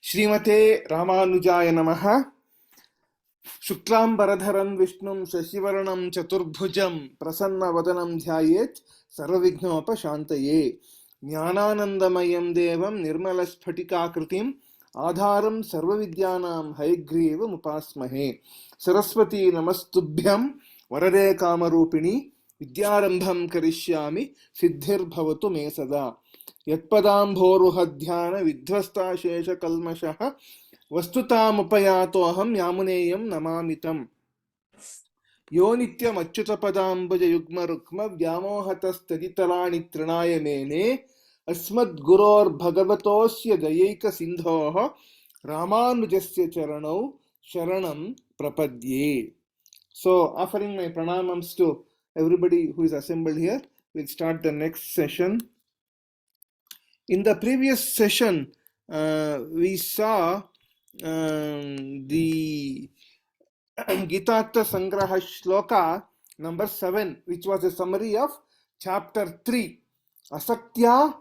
Srimate Ramanujaya Namaha. Shuklambaradharam Vishnum Shashivaranam Chaturbhujam Prasanna Vadanam Dhyayet Sarvavignopa Shantaye Jnananandamayam Devam Nirmalaspatikakritim Adharam Sarvavidyanam Hayagriva Mupasmahe Saraswati Namastubhyam Varade Kamarupini Vidyarambham Karishyami Siddhir Bhavatu Me Sada Yatpadambhoruhadhyana Vidhvasta Shesha Kalmashaha Vastutamupayato aham yamuneyam namamitam Yo nityam achyutapadambuja yugma rukma vyamohatas taditarani trinaya mene asmad guror bhagavatosya dayaika sindhoha ramanujasya charanau sharanam prapadye. So, offering my pranamams to everybody who is assembled here, we'll start the next session. In the previous session, we saw the Geetaartha Sangraha Shloka number 7, which was a summary of chapter 3. Asaktya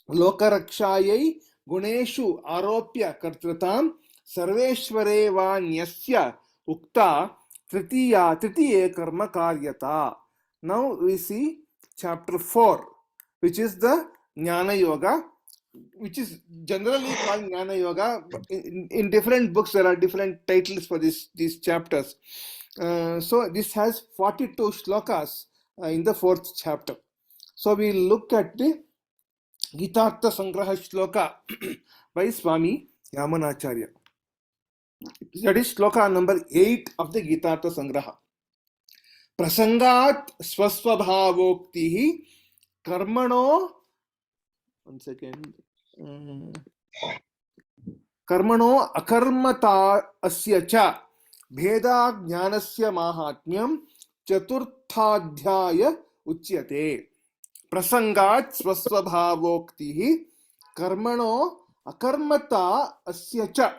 Lokarakshayai Guneshu Aropya Kartratam Sarveshware Vanyasya Ukta Tritiye Karma Karyata. Now we see chapter 4, which is the Jnana Yoga, which is generally called Jnana Yoga. In different books, there are different titles for these chapters. So this has 42 shlokas in the 4th chapter. So we look at the Geetaartha Sangraha shloka by Swami Yamunacharya. That is shloka number 8 of the Geetaartha Sangraha. Prasangat swasvabhavoktihi karmano. One second. Karmano akarmata asya cha bheda jnanasya mahatmyam chaturthadhyaya uchyate. Prasangat swasvabhavoktihi karmano akarmata asya cha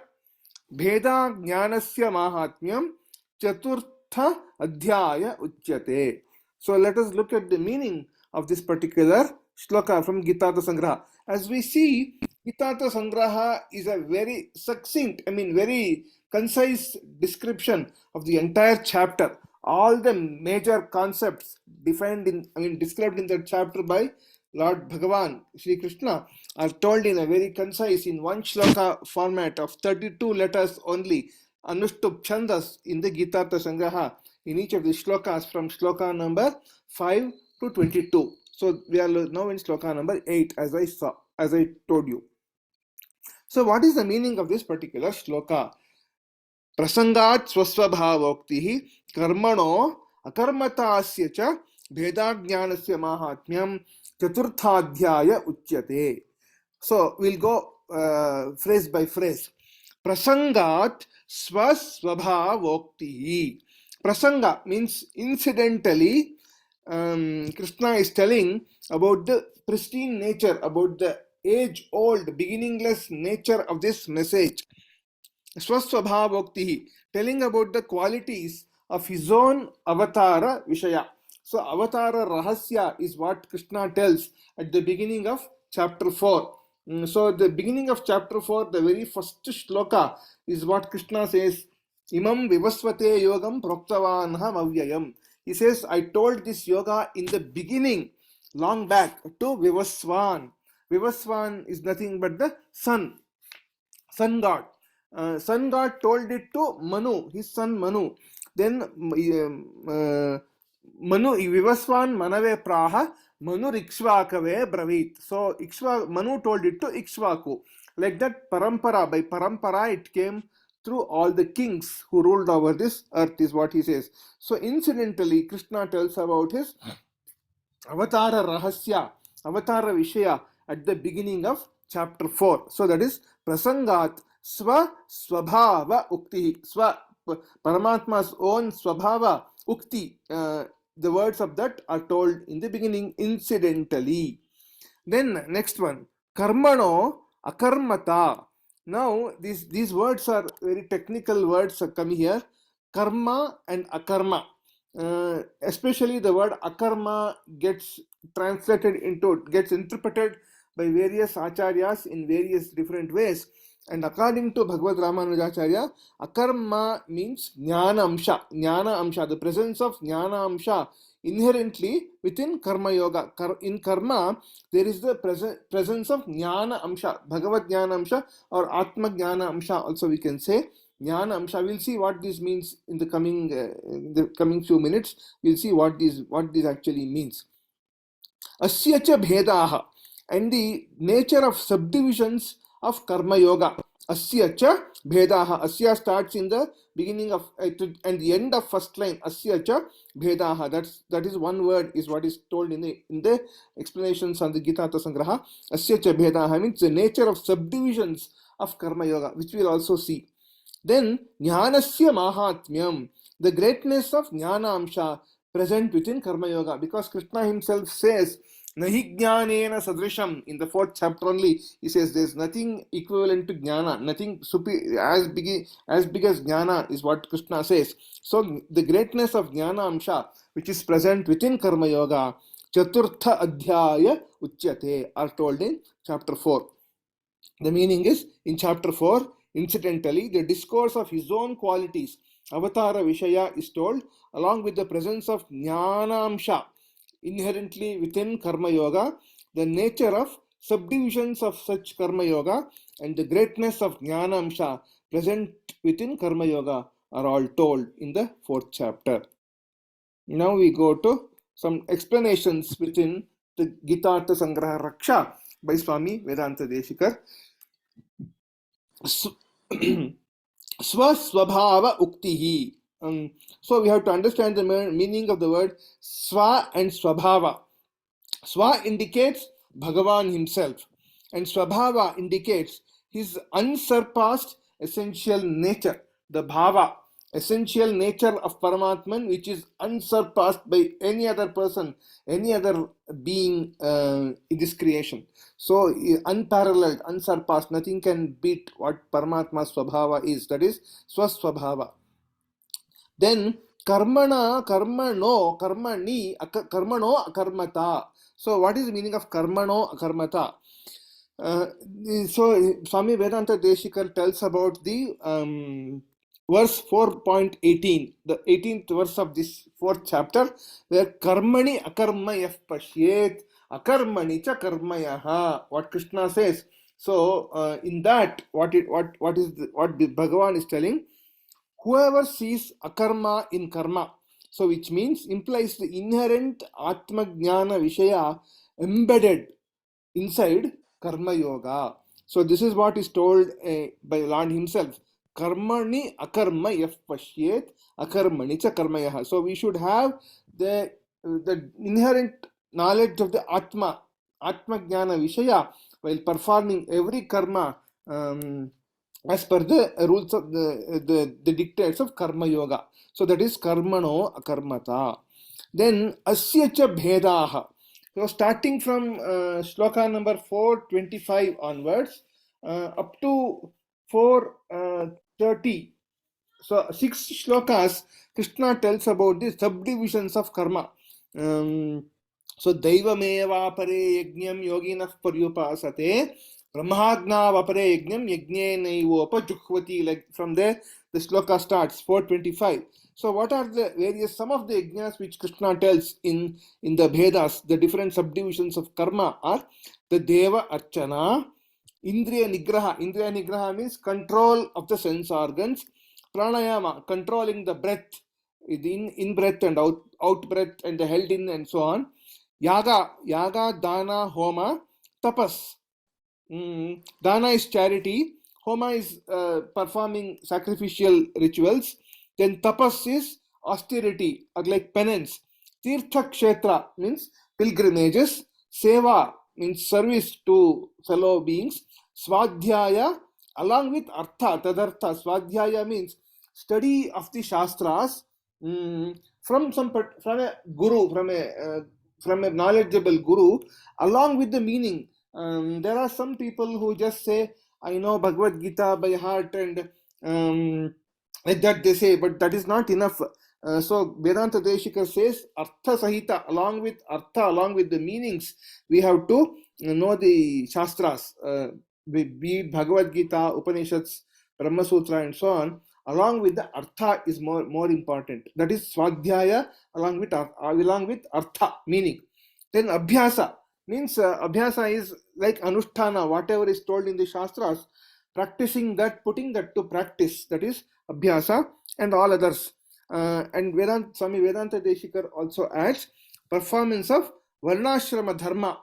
bheda jnanasya mahatmyam chaturtha adhyaya uchyate. So let us look at the meaning of this particular shloka from Geetaartha Sangraha. As we see, Geetaartha Sangraha is a very succinct, very concise description of the entire chapter. All the major concepts described in that chapter by Lord Bhagavan, Sri Krishna, are told in a very concise, in one shloka format of 32 letters only, Anushtup Chandas in the Geetaartha Sangraha, in each of the shlokas from shloka number 5 to 22. So we are now in shloka number 8, as I told you. So what is the meaning of this particular shloka? Prasangat swasvabhavoktihi karmano akarmatasya cha bhedajnanasya mahatmyam chaturthadhyaya uchyate. So we'll go phrase by phrase. Prasangat swasvabhavoktihi. Prasanga means incidentally. Krishna is telling about the pristine nature, about the age-old, beginningless nature of this message. Swasvabhavoktihi, telling about the qualities of his own avatara vishaya. So avatara rahasya is what Krishna tells at the beginning of chapter 4. So the beginning of chapter 4, the very first shloka is what Krishna says, Imam vivasvate yogam proktavanham avyayam. He says, I told this yoga in the beginning, long back, to Vivasvan. Vivasvan is nothing but the sun god. Sun god told it to Manu, his son Manu. Then Manu, Vivasvan Manave Praha, Manu Ikshvakave Bravit. So Manu told it to Ikshvaku. Like that, parampara, by parampara it came through all the kings who ruled over this earth, is what he says. So incidentally, Krishna tells about his avatara rahasya, avatara vishaya at the beginning of chapter 4. So that is prasangat swabhava ukti. Paramatma's own swabhava ukti. The words of that are told in the beginning incidentally. Then next one, karmano akarmata. Now these words are very technical words coming here. Karma and akarma. Especially the word akarma gets interpreted by various acharyas in various different ways. And according to Bhagavad Ramanujacharya, akarma means jnana amsha, the presence of jnana amsha inherently within karma yoga. In karma, there is the presence of jnana amsha, Bhagavad jnana amsha, or atma jnana amsha also we can say. Jnana amsha. We'll see what this means in the coming few minutes. We'll see what this actually means. Asya cha bhedaha, and the nature of subdivisions of karma yoga. Asya cha bhedaha. Asya starts in the beginning of and the end of first line. Asya cha bhedaha. That is one word is what is told in the explanations on the Geetaartha Sangraha. Asya cha bhedaha means the nature of subdivisions of karma yoga, which we'll also see. Then jnanasya mahatmyam, the greatness of jnana amsha present within karma yoga, because Krishna himself says nahi jnanena sadrisham in the 4th chapter only. He says there's nothing equivalent to jnana, nothing as big as jnana is what Krishna says. So the greatness of jnana amsha which is present within karma yoga, chaturtha adhyaya uchyate, are told in chapter 4. The meaning is, in chapter 4, incidentally, the discourse of his own qualities, Avatara Vishaya, is told along with the presence of Jnanamsha inherently within Karma Yoga, the nature of subdivisions of such Karma Yoga, and the greatness of Jnanamsha present within Karma Yoga are all told in the 4th chapter. Now we go to some explanations within the Geetaartha Sangraha Raksha by Swami Vedanta Deshikar. Swaswabhava uktihi. So we have to understand the meaning of the word swa and swabhava. Swa indicates Bhagavan himself, and swabhava indicates his unsurpassed essential nature, the bhava, essential nature of Paramatman, which is unsurpassed by any other person, any other being in this creation. So unparalleled, unsurpassed, nothing can beat what Paramatma's swabhava is, that is swaswabhava. Then karmana, karmano, karmani, karmano, akarmata. So what is the meaning of karmano, akarmata? So Swami Vedanta Deshikar tells about the verse 4.18, the 18th verse of this 4th chapter, where karmani akarmayah pashyet akarmani cha karmayaha, what Krishna says. So in that, what Bhagavan is telling, whoever sees akarma in karma, so which means implies the inherent atma jnana vishaya embedded inside karma yoga. So this is what is told by Lord himself. Karmani akarma yaf pashyet akarmani cha karmayaha. So we should have the inherent knowledge of the atma jnana vishaya while performing every karma as per the rules of the dictates of karma yoga. So that is karmano akarmata. Then asya cha bhedaha. So starting from shloka number 425 onwards up to 430, so 6 shlokas, Krishna tells about the subdivisions of karma. So daivameva pare yajnam yoginah paryupasate brahmagna vapare yajnam yajnenaivopa juhvati. Like from there the shloka starts 425. So what are the some of the yajnas which Krishna tells in the Vedas, the different subdivisions of karma are the Deva Archana, Indriya Nigraha. Indriya Nigraha means control of the sense organs. Pranayama, controlling the breath, in breath and out breath, and the held in and so on. Yaga, Dana, Homa, Tapas. Dana is charity. Homa is performing sacrificial rituals. Then tapas is austerity, or like penance. Tirtha kshetra means pilgrimages. Seva means service to fellow beings. Swadhyaya along with artha, tadartha. Swadhyaya means study of the shastras from a guru, from a knowledgeable guru, along with the meaning. There are some people who just say, I know Bhagavad Gita by heart, and like that they say, but that is not enough. So Vedanta Deshika says Artha Sahita, along with Artha, along with the meanings, we have to know the Shastras, be it Bhagavad Gita, Upanishads, Brahma Sutra, and so on. Along with the Artha is more important. That is Swadhyaya along with Artha, meaning. Then Abhyasa means Abhyasa is like Anusthana, whatever is told in the Shastras, practicing that, putting that to practice. That is Abhyasa and all others. And Swami Vedanta Deshikar also adds performance of Varnashrama Dharma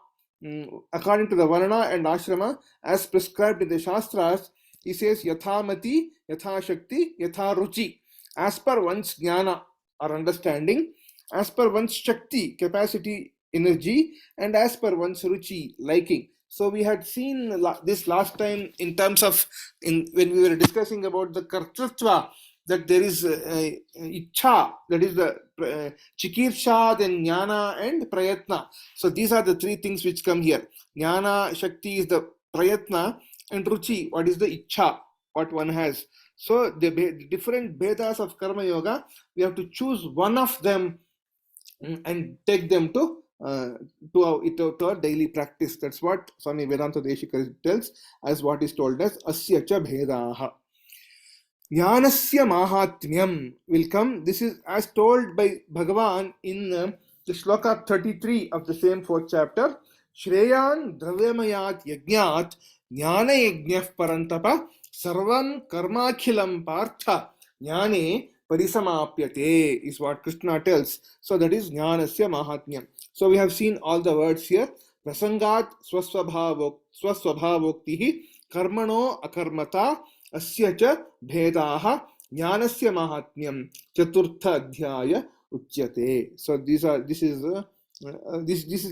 according to the Varna and Ashrama as prescribed in the Shastras. He says Yathamati, Yathashakti, Yatharuchi, as per one's jnana or understanding, as per one's Shakti, capacity, energy, and as per one's Ruchi, liking. So we had seen this last time in terms of when we were discussing about the Kartritva, that there is Ichha, that is the Chikirsha, then Jnana and Prayatna. So these are the three things which come here. Jnana, Shakti is the Prayatna, and Ruchi, what is the Ichha, what one has. So the different Vedas of Karma Yoga, we have to choose one of them and take them to our daily practice. That's what Swami Vedanta Deshikar tells as what is told as Asya cha Bhedaha. Jnanasya Mahatmyam will come. This is as told by Bhagavan in the Shloka 33 of the same 4th chapter. Shreyan Dravyamayat Yajnat Jnana Yajnah Parantapa Sarvan Karmakhilam Partha Jnane Parisamapyate is what Krishna tells. So that is Jnanasya Mahatmyam. So we have seen all the words here. Prasangat Swasvabhavoktihi Karmano Akarmata Asya cha Bhedaha Jnanasya Mahatmyam Chaturtha Adhyaya Uchyate. So this is the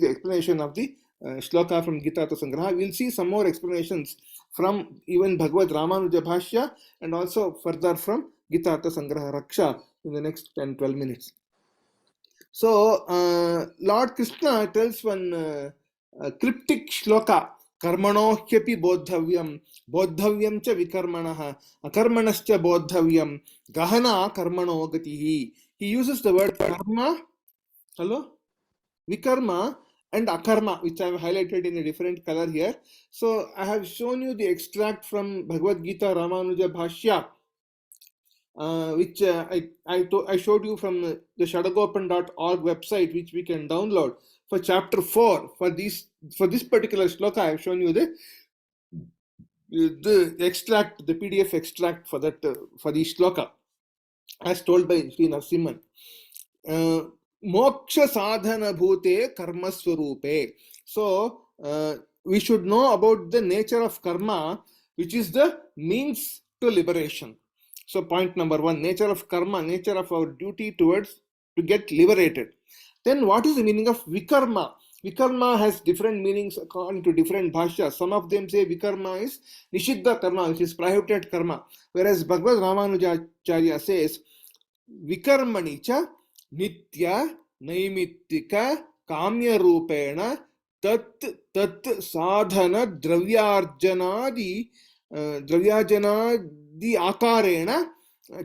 explanation of the shloka from Geetaartha Sangraha. We'll see some more explanations from even Bhagavad Ramanuja Bhashya and also further from Geetaartha Sangraha Raksha in the next 10-12 minutes. So Lord Krishna tells one cryptic shloka. Karmano hyapi bodhavyam, bodhavyam cha vikarmanah, akarmanascha bodhavyam, gahana karmano gatihi. He uses the word karma, vikarma and akarma, which I have highlighted in a different color here. So I have shown you the extract from Bhagavad Gita Ramanuja Bhashya, which I showed you from the shadagopan.org website, which we can download. For chapter 4, for this particular shloka, I have shown you the extract, the PDF extract for that for the shloka, as told by Sri Narasimhan. Moksha sadhana bhute karma swarupe. So we should know about the nature of karma, which is the means to liberation. So point number 1, nature of karma, nature of our duty to get liberated. Then what is the meaning of vikarma? Vikarma has different meanings according to different bhashas. Some of them say vikarma is nishiddha karma, which is prohibited karma. Whereas Bhagavad Ramanujacharya says vikarmani cha nitya naimittika kamya rupena tat sadhana dravyarjanadi akarena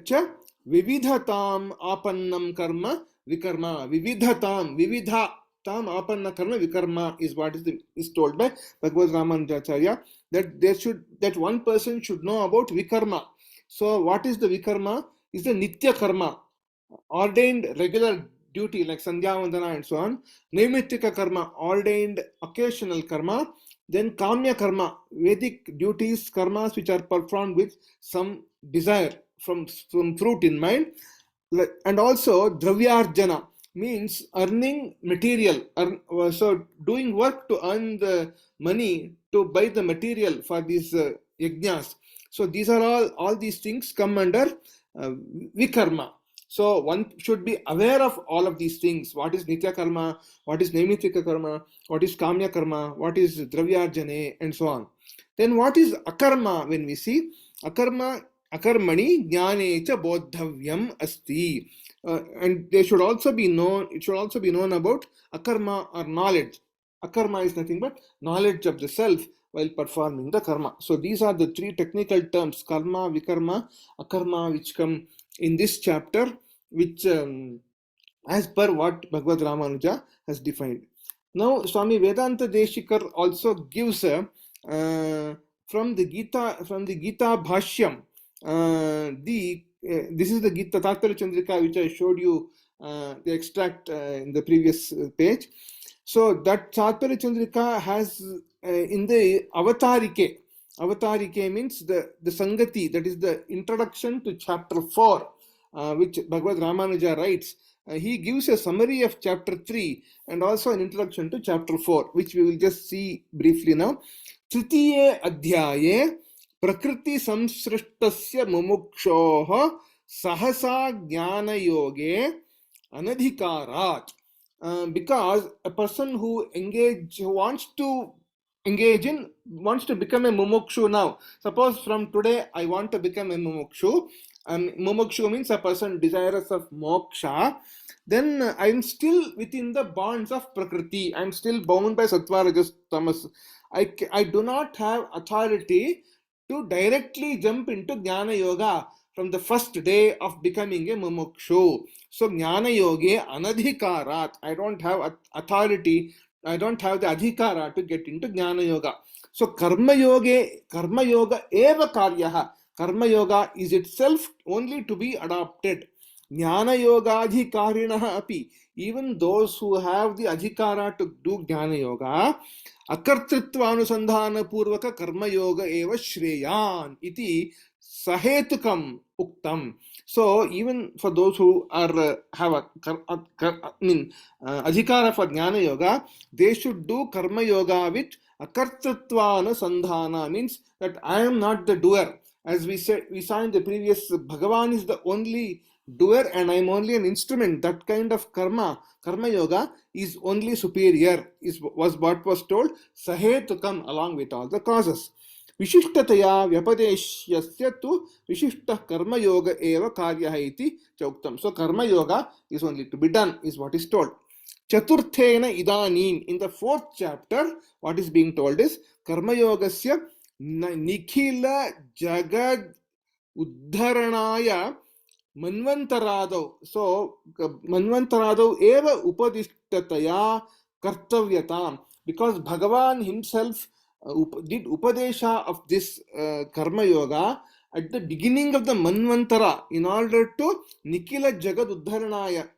cha vividhatam apannam karma vikarma. Vividha tam apanna karma vikarma is what is told by Bhagavad Ramanujacharya, that one person should know about vikarma. So what is the vikarma? Is the nitya karma, ordained regular duty like Sandhya Vandana and so on. Naimittika karma, ordained occasional karma. Then kamya karma, Vedic duties, karmas which are performed with some desire, from fruit in mind. And also dravyarjana means earning material, so doing work to earn the money to buy the material for these yajnas. So these are all these things come under vikarma. So one should be aware of all of these things. What is nitya karma, what is naimittika karma, what is kamya karma, what is dravyarjane, and so on. Then what is akarma? When we see akarmani jnane cha bodhavyam asti. And they should also be known, it should also be known about akarma or knowledge. Akarma is nothing but knowledge of the self while performing the karma. So these are the three technical terms, karma, vikarma, akarma, which come in this chapter. which as per what Bhagavad Ramanuja has defined. Now, Swami Vedanta Deshikar also gives from the Gita Bhashyam, this is the Gita Tattva Chandrika, which I showed you the extract in the previous page. So that Tattva Chandrika has in the Avatarike. Avatarike means the Sangati, that is the introduction to chapter 4, which Bhagavad Ramanuja writes. He gives a summary of chapter 3 and also an introduction to chapter 4, which we will just see briefly now. Tritiye adhyaye prakriti samsrishtasya mumukshah sahasa jnana yoge anadhikarat. Because a person who wants to become a mumukshu now. Suppose from today I want to become a mumukshu. Mumukshu means a person desirous of moksha. Then I'm still within the bonds of Prakriti. I'm still bound by Sattva, Rajas, Tamas. I do not have authority to directly jump into Jnana Yoga from the first day of becoming a mumukshu. So Jnana Yoga anadhikarat. I don't have authority. I don't have the adhikara to get into Jnana Yoga. So Karma Yoga eva karyaha. Karma Yoga is itself only to be adopted. Jnana Yoga adhikarinaha api. Even those who have the adhikara to do Jnana Yoga, akartritva anusandhana purvaka karma yoga eva shreyan iti sahetukam uktam. So even for those who are have adhikara for Jnana Yoga, they should do karma yoga with akartritva anusandhana, means that I am not the doer. As we saw in the previous, Bhagavan is the only doer and I am only an instrument. That kind of karma yoga is only superior, was what was told, sahetukam, along with all the causes. Vishishtadvaita vyapadeshyasya tu vishishta karma yoga eva karyah iti chauktam. So karma yoga is only to be done, is what is told. Chaturthena idanim, in the 4th chapter, what is being told is karma yogasya nikhila jagad uddharanaya manvantaradav. So manvantaradav eva upadishtataya kartavyatam, because Bhagavan himself did upadesha of this karma yoga at the beginning of the manvantara in order to nikhila jagad uddharanaya,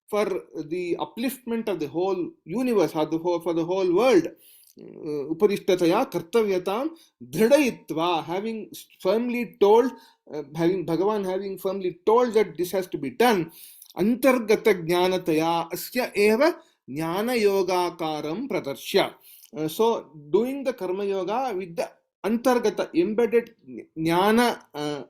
for the upliftment of the whole universe, for the whole world. Upadishtataya kartavyatam dridayitva, having firmly told, Bhagavan having firmly told that this has to be done. Antargata jnanataya asya eva jnana yogakaram pradarshya. So doing the karma yoga with the antargata, embedded jnana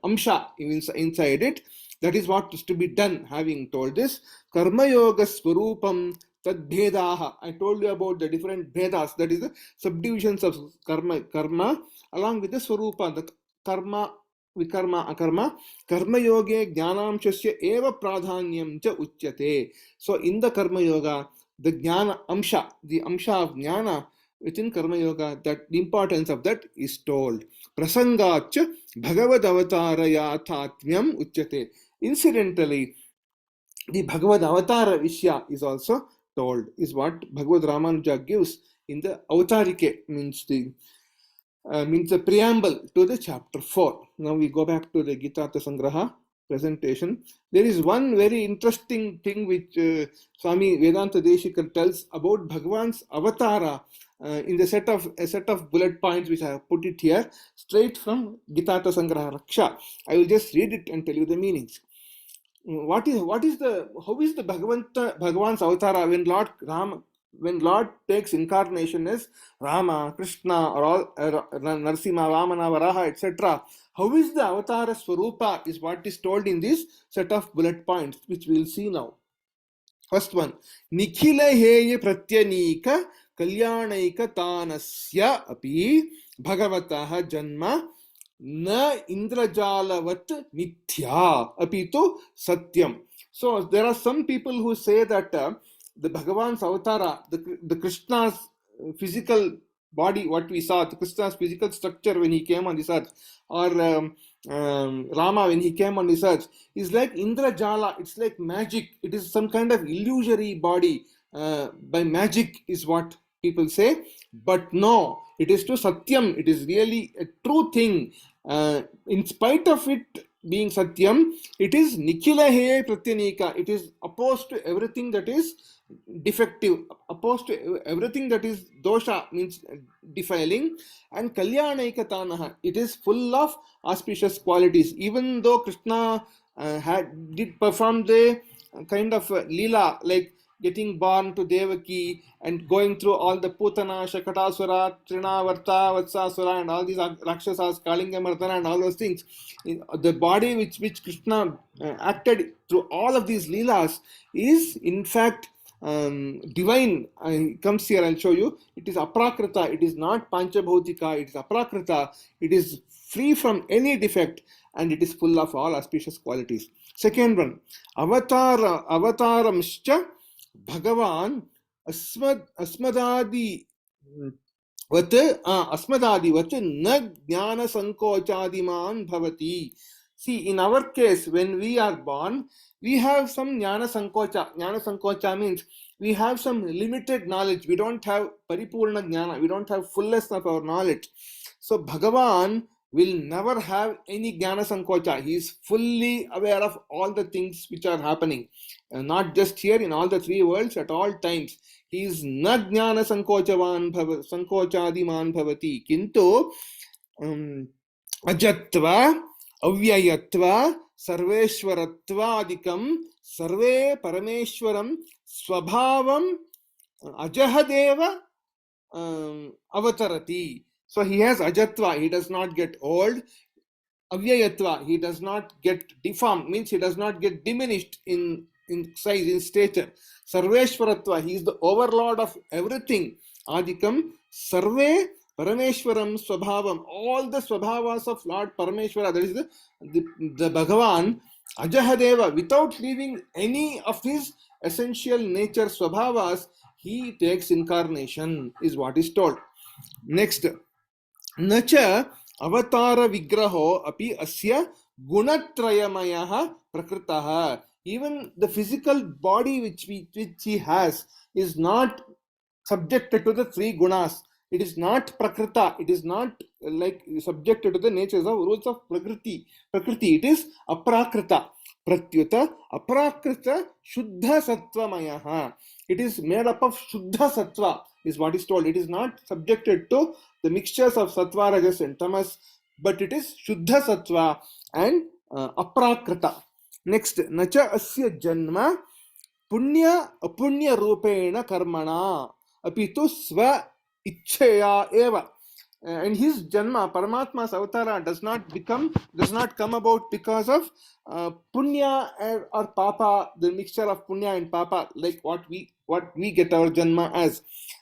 amsha inside it, that is what is to be done. Having told this, karma yoga swarupam tad bhedaha. I told you about the different bhedas, that is the subdivisions of karma along with the swarupa, the karma, vikarma, akarma. Karma yoga jnanamshasya eva pradhanyam cha uchyate. So in the karma yoga, the jnana amsha, the amsha of jnana within karma yoga, that the importance of that is told. Prasangacha Bhagavad Avatara yathatmyam uchyate. Incidentally, the Bhagavad Avatara Vishya is also told, is what Bhagavad Ramanuja gives in the Avatarike, means the preamble to the chapter 4. Now we go back to the Geetaartha Sangraha presentation. There is one very interesting thing which Swami Vedanta Deshikar tells about Bhagavan's Avatara in the set of bullet points which I have put it here, straight from Geetaartha Sangraha Raksha. I will just read it and tell you the meanings. How is the Bhagavan's Avatara when Lord takes incarnation as Rama, Krishna, or all Narsimha, Vamana, Varaha, etc. How is the Avatara Swarupa is what is told in this set of bullet points, which we will see now. First one, Nikhila Heya Pratyanika Kalyanaika Tanasya api Bhagavataha Janma na indrajalavat mithya apitu satyam. So there are some people who say that the Bhagavan's avatara, the Krishna's physical body, what we saw, the Krishna's physical structure when he came on this earth, or Rama when he came on this earth, is like Indrajala. It's like magic. It is some kind of illusory body. By magic is what people say, but no, it is to Satyam. It is really a true thing. In spite of it being Satyam, it is Nikhilahe Pratyanika. It is opposed to everything that is defective, opposed to everything that is dosha, means defiling, and Kalyanaikatanaha. It is full of auspicious qualities. Even though Krishna did perform the kind of lila, like getting born to Devaki and going through all the Putana, Shakatasura, Trinavarta, Vatsasura, and all these Rakshasas, Kalingamardana, and all those things. The body which Krishna acted through all of these leelas is in fact divine. Comes here, I'll show you. It is aprakrita. It is not panchabhautika. It is aprakrita. It is free from any defect, and it is full of all auspicious qualities. Second one, avataramscha Bhagavan asmadadi vat na jnana sankochadiman bhavati. See, in our case, when we are born, we have some jnana sankocha. Jnana sankocha means we have some limited knowledge. We don't have paripurna jnana. We don't have fullness of our knowledge. So Bhagavan will never have any jnana sankocha. He is fully aware of all the things which are happening. Not just here, in all the three worlds, at all times. He is na jnana sankochadiman bhavati. Kintu ajatva avyayatva sarveshwaratvaadikam sarve parameshwaram swabhavam ajahadeva avatarati. So he has ajatva, he does not get old. Avyayatva, he does not get deformed, means he does not get diminished in size, in stature. Sarveshwaratva, he is the overlord of everything. Adikam, sarve parameshwaram swabhavam, all the swabhavas of Lord Parameshwara, that is the Bhagavan, ajahadeva, without leaving any of his essential nature swabhavas, he takes incarnation, is what is told. Next, nacha avatara vigraho api asya gunatrayamayaha prakritaha. Even the physical body which he has is not subjected to the three gunas. It is not prakrita. It is not like subjected to the natures of rules of prakriti. It is aprakrita. Pratyuta aprakrita shuddha sattva mayaha. It is made up of shuddha sattva, is what is told. It is not subjected to the mixtures of sattva, rajas, and tamas, but it is shuddha sattva and aprakrita. Next, nacha asya janma punya apunya rupena karmana apitu sva ichchaya eva. And his janma, Paramatma's avatara, does not come about because of punya or papa, the mixture of punya and papa, like what we get our janma as.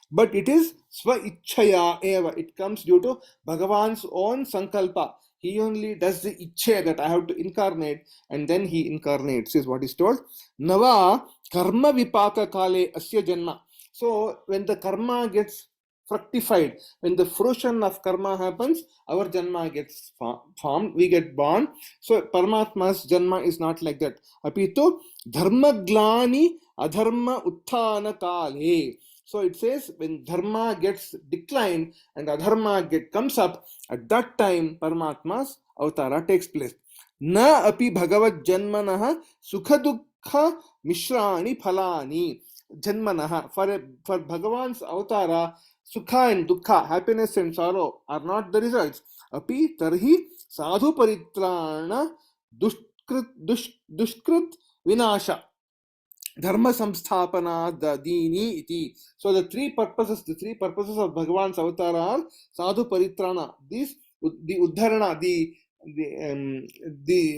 But it is sva ichchaya eva. It comes due to Bhagavan's own sankalpa. He only does the ichche that I have to incarnate, and then he incarnates, is what is told. Nava karma vipaka kale asya janma. So when the karma gets fructified, when the fruition of karma happens, our janma gets formed, we get born. So Paramatma's janma is not like that. Apitu dharma glani adharma utthana kale. So it says when dharma gets declined and adharma comes up, at that time Paramatma's avatara takes place. Na api bhagavad janmanaha sukha dukkha mishrani phalani. Janmanaha, for Bhagavan's avatara, sukha and dukkha, happiness and sorrow, are not the results. Api tarhi sadhu paritrana dushkrit vinasha dharma samsthapana dini iti. So the three purposes of Bhagavan's avatar are sadhu paritrana, the uddharana, the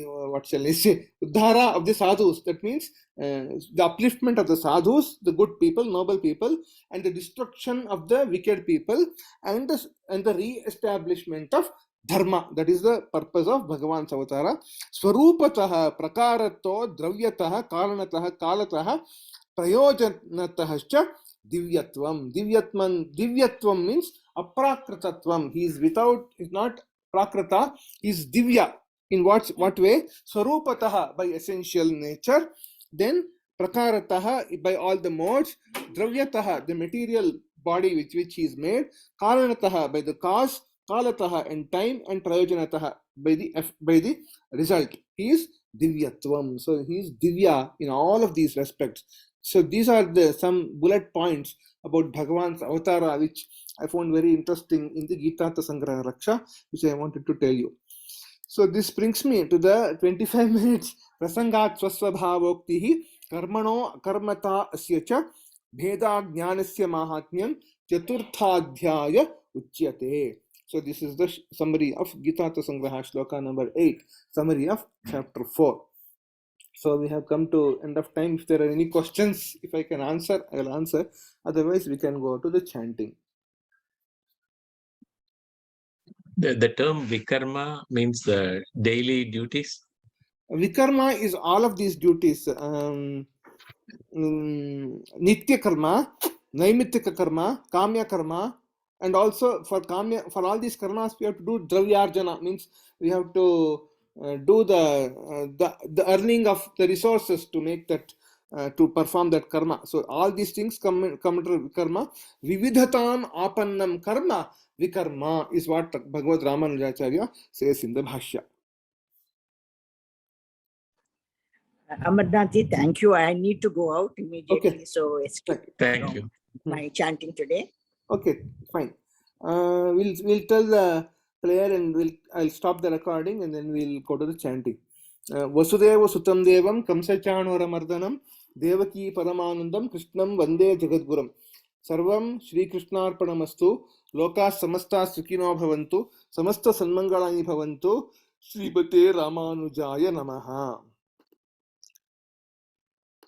what shall I say, uddhara of the sadhus. That means the upliftment of the sadhus, the good people, noble people, and the destruction of the wicked people, and the re-establishment of dharma. That is the purpose of Bhagavan's avatara. Swarupataha prakarato dravyataha karanataha kalataha prayojanataha Divyatvam. Divyatvam means aprakrtatvam. He is without, is not prakrata, he is divya. In what way? Swarupataha, by essential nature. Then prakarataha, by all the modes. Dravyataha, the material body with which he is made. Karanataha, by the cause. Kalataha, and time. And prayojanataha, by the result. He is divyatvam. So he is divya in all of these respects. So these are some bullet points about Bhagavan's avatara, which I found very interesting in the Geetaartha Sangraha Raksha, which I wanted to tell you. So this brings me to the 25 minutes prasangat swasvabhavoktihi karmano karmata asyacha bheda jnanasya mahatmyam chaturthadhyaya uchyate. So this is the summary of Geetaartha Sangraha shloka number 8, summary of chapter 4. So we have come to end of time. If there are any questions, if I can answer, I will answer. Otherwise, we can go to the chanting. The term vikarma means the daily duties. Vikarma is all of these duties. Nitya karma, naimittika karma, kamya karma, and also for kamya, for all these karmas we have to do dravyarjana, means we have to do the earning of the resources to make that, to perform that karma. So all these things come under karma. Vividhatam apannam karma vikarma is what Bhagavad Yamunacharya says in the Bhashya. Amarnathi, thank you. I need to go out immediately. Okay. So excuse Thank you. my chanting today. Okay, fine. We'll tell the player, and I'll stop the recording, and then we'll go to the chanting. Vasudeva sutam devam kamsachanora mardanam devaki paramanandam krishnam vande jagadguram sarvam Shri Krishnarpanamastu loka samasta sukhino bhavantu samasta sanmangalani bhavantu Sripate Ramanujaya namaha.